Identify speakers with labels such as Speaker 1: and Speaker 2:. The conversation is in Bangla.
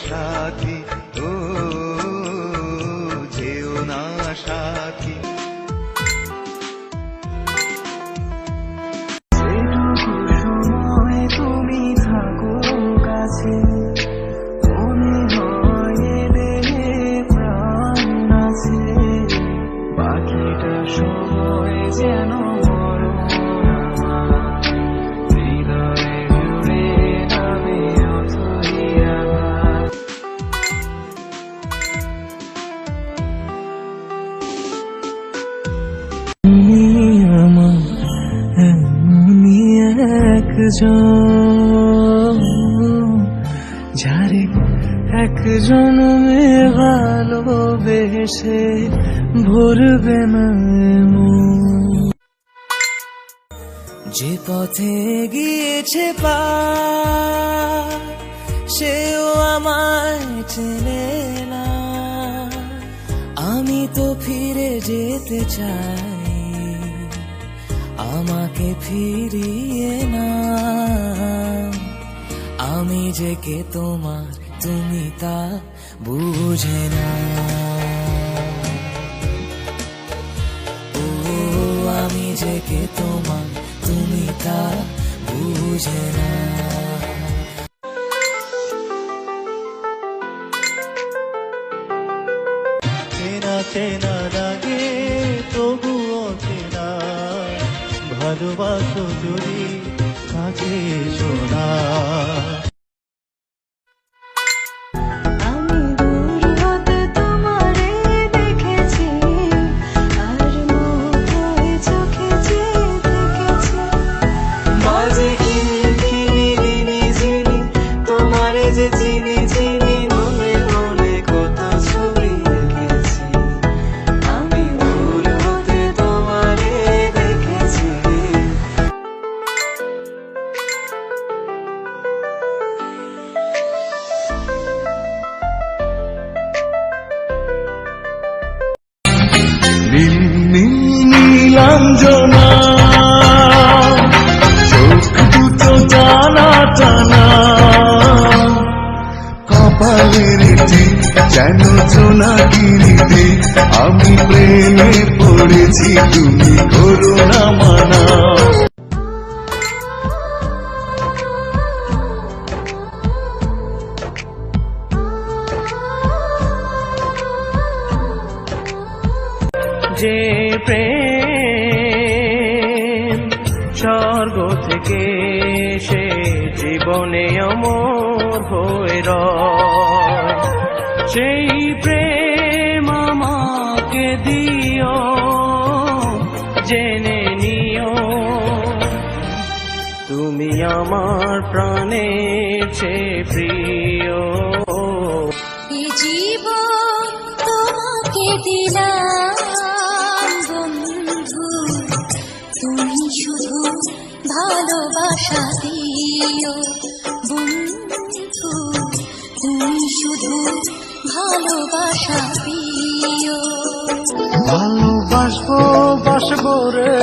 Speaker 1: সাথী, ও যেও না সাথী। যেটুকু সময় তুমি থাকো কাছে, মনে হয় এলে প্রাণ আছে। বাকিটা সময় যেন যারে এক জন্মে ভালোবেসে ভরবে না মন। যে পথে গিয়েছে পা সেও আমায় চেনে না, আমি তো ফিরে যেতে চাই, আমাকে ফিরিয়ে না। আমি যে কে তোমার, তুমি তা বুঝে না। ও আমি যে কে তোমার, তুমি তা বুঝে না। চেনা চেনা লাগে তবুও চেনা, ভালোবাসো যদি কাছে শোনা।
Speaker 2: আমি দূর হতে তোমারে দেখেছি, আর মুখে চোখে যে দেখেছি।
Speaker 1: মাঝে কিনি দিনি চিনি, তোমারে যে চিনি চিনি, মনে মনে কত ছবি দেখেছি। আমি দূর হতে তোমারে দেখেছি। নীলাঞ্জনা চোখ দুটো টানা টানা, কপালের যেন জোনাকিতে আমি প্রেমে পড়েছি, তুমি করো না মানা। যে প্রেম স্বর্গ থেকে সে জীবনে অমর হয়ে রয়, সেই প্রেম আমাকে দিও, জেনে নিও তুমি আমার প্রাণের চেয়ে প্রিয়।
Speaker 2: এই জীবন তোমাকে দিলাম বন্ধু, তুমি শুধু ভালোবাসা দিও বন্ধু, তুমি শুধু ভালোবাসা দিও।
Speaker 1: ভালোবাসবো বাসবো রে